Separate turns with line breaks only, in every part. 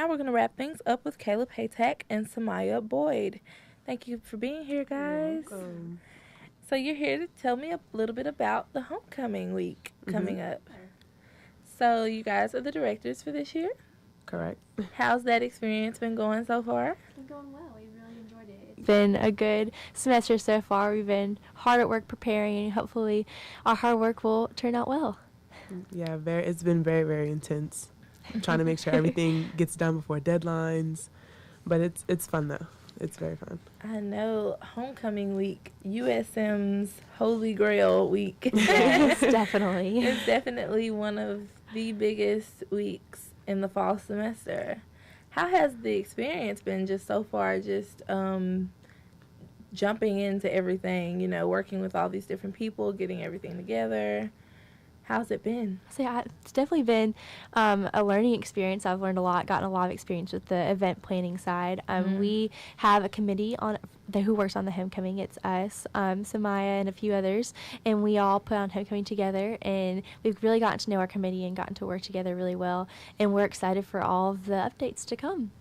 now we're going to wrap things up with Kayla Patak and Samiya Boyd. Thank you for being here, guys.
You're welcome.
So you're here to tell me a little bit about the homecoming week coming up. So you guys are the directors for this year.
Correct.
How's that experience been going so far?
It's been going well. We really enjoyed it.
It's been a good semester so far. We've been hard at work preparing, and hopefully our hard work will turn out well.
Yeah, it's been very, very intense. Trying to make sure everything gets done before deadlines. But it's fun, though. It's very fun.
I know homecoming week, USM's Holy Grail week.
Yes, definitely.
It's definitely one of the biggest weeks in the fall semester. How has the experience been just so far, just jumping into everything, working with all these different people, getting everything together? How's it been?
So it's definitely been a learning experience. I've learned a lot, gotten a lot of experience with the event planning side. We have a committee who works on the homecoming. It's us, Samiya, and a few others, and we all put on homecoming together, and we've really gotten to know our committee and gotten to work together really well, and we're excited for all of the updates to come.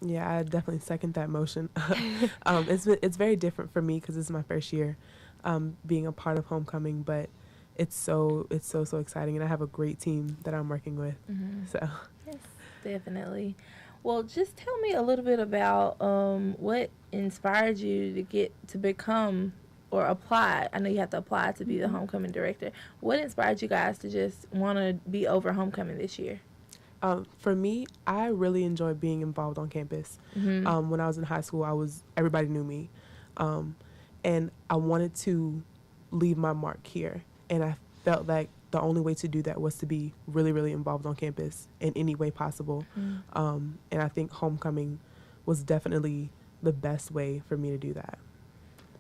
Yeah, I definitely second that motion. It's very different for me because it's my first year being a part of homecoming, but it's so exciting, and I have a great team that I'm working with. So
yes, definitely. Well, just tell me a little bit about what inspired you to become or apply. I know you have to apply to be the homecoming director. What inspired you guys to just want to be over homecoming this year?
For me, I really enjoy being involved on campus. When I was in high school, everybody knew me, and I wanted to leave my mark here. And I felt like the only way to do that was to be really, really involved on campus in any way possible. And I think homecoming was definitely the best way for me to do that.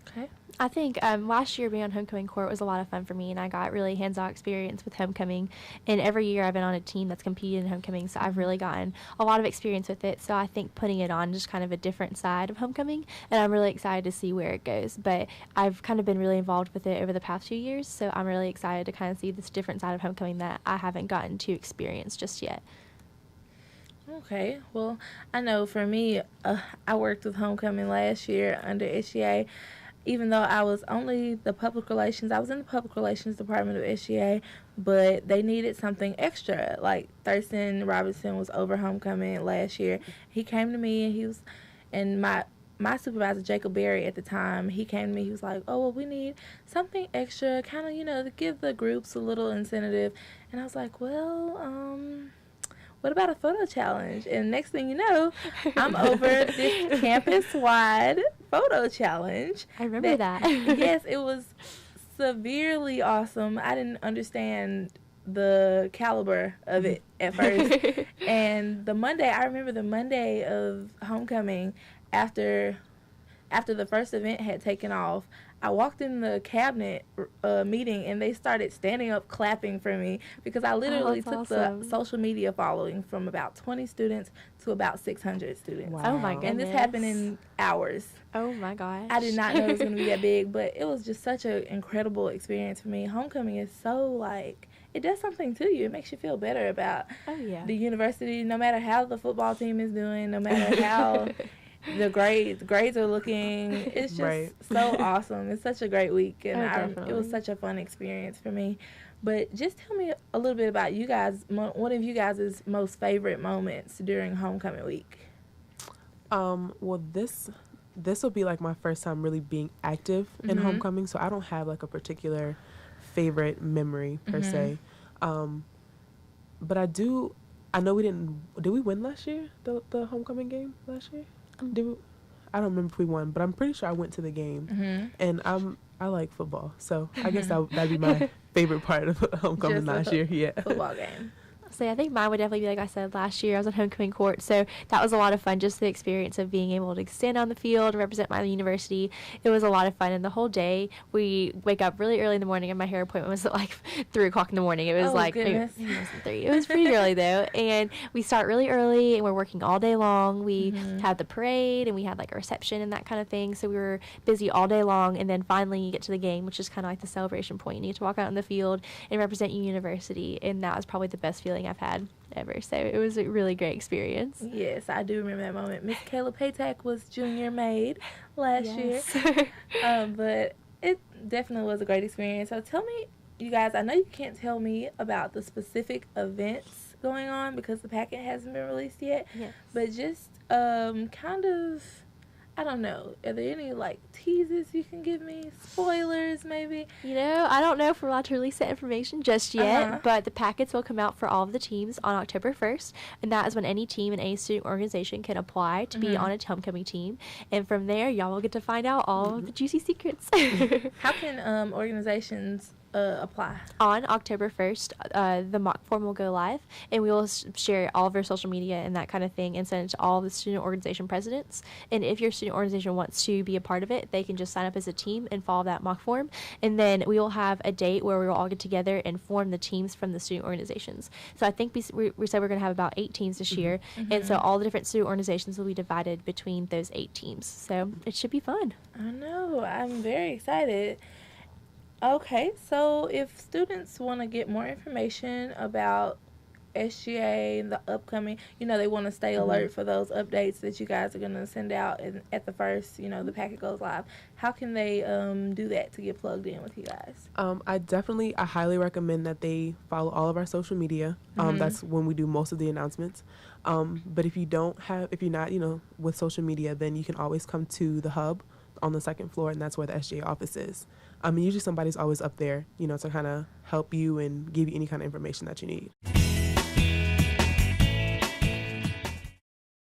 Okay.
I think last year being on homecoming court was a lot of fun for me, and I got really hands-on experience with homecoming. And every year I've been on a team that's competed in homecoming, so I've really gotten a lot of experience with it. So I think putting it on just kind of a different side of homecoming, and I'm really excited to see where it goes. But I've kind of been really involved with it over the past few years, so I'm really excited to kind of see this different side of homecoming that I haven't gotten to experience just yet.
Okay. Well, I know for me, I worked with homecoming last year under SGA. Even though I was only I was in the public relations department of SGA, but they needed something extra. Like Thurston Robinson was over homecoming last year. He came to me, and my supervisor, Jacob Berry, at the time, he came to me, he was like, oh, well, we need something extra, kind of, to give the groups a little incentive. And I was like, well, what about a photo challenge? And next thing you know, I'm over this campus-wide photo challenge.
I remember that.
Yes, it was severely awesome. I didn't understand the caliber of it at first. And I remember the Monday of homecoming, after the first event had taken off, I walked in the cabinet meeting, and they started standing up clapping for me because I literally took the social media following from about 20 students to about 600 students.
Wow. Oh, my goodness.
And this happened in hours.
Oh, my gosh.
I did not know it was going to be that big, but it was just such an incredible experience for me. Homecoming is so, it does something to you. It makes you feel better about the university, no matter how the football team is doing, no matter how the grades are looking. It's just so awesome. It's such a great week, and it was such a fun experience for me. But just tell me a little bit about you guys. One of you guys' most favorite moments during homecoming week.
Well, this will be like my first time really being active in homecoming, so I don't have like a particular favorite memory per se. But I know did we win last year, the homecoming game last year? I don't remember if we won, but I'm pretty sure I went to the game. And I like football, so I guess that'd be my favorite part of homecoming last year. Yeah,
football game.
So I think mine would definitely be, like I said, last year I was on homecoming court, so that was a lot of fun, just the experience of being able to stand on the field, represent my university. It was a lot of fun, and the whole day, we wake up really early in the morning, and my hair appointment was at 3 o'clock in the morning. It was maybe it wasn't 3. It was pretty early, though, and we start really early, and we're working all day long. We had the parade, and we had a reception and that kind of thing, so we were busy all day long, and then finally you get to the game, which is kind of like the celebration point. You need to walk out in the field and represent your university, and that was probably the best feeling I've had ever. So it was a really great experience.
Yes, I do remember that moment. Miss Kayla Patak was junior maid last year. But it definitely was a great experience. So tell me, you guys, I know you can't tell me about the specific events going on because the packet hasn't been released yet.
Yes.
But just kind of, I don't know, are there any like teases you can give me? Spoilers maybe?
You know, I don't know if we're allowed to release that information just yet, but the packets will come out for all of the teams on October 1st, and that is when any team and any student organization can apply to be on a homecoming team. And from there, y'all will get to find out all of the juicy secrets.
How can organizations apply?
On October 1st, the mock form will go live, and we will share all of our social media and that kind of thing and send it to all the student organization presidents. And if your student organization wants to be a part of it, they can just sign up as a team and follow that mock form. And then we will have a date where we will all get together and form the teams from the student organizations. So I think we said we're going to have about 8 teams this year, and so all the different student organizations will be divided between those 8 teams. So it should be fun.
I know. I'm very excited. Okay, so if students want to get more information about SGA and the upcoming, they want to stay alert for those updates that you guys are going to send out at the first, the packet goes live. How can they do that to get plugged in with you guys?
I highly recommend that they follow all of our social media. That's when we do most of the announcements. But if you're not, with social media, then you can always come to the hub on the 2nd floor, and that's where the SGA office is. Usually somebody's always up there, to kind of help you and give you any kind of information that you need.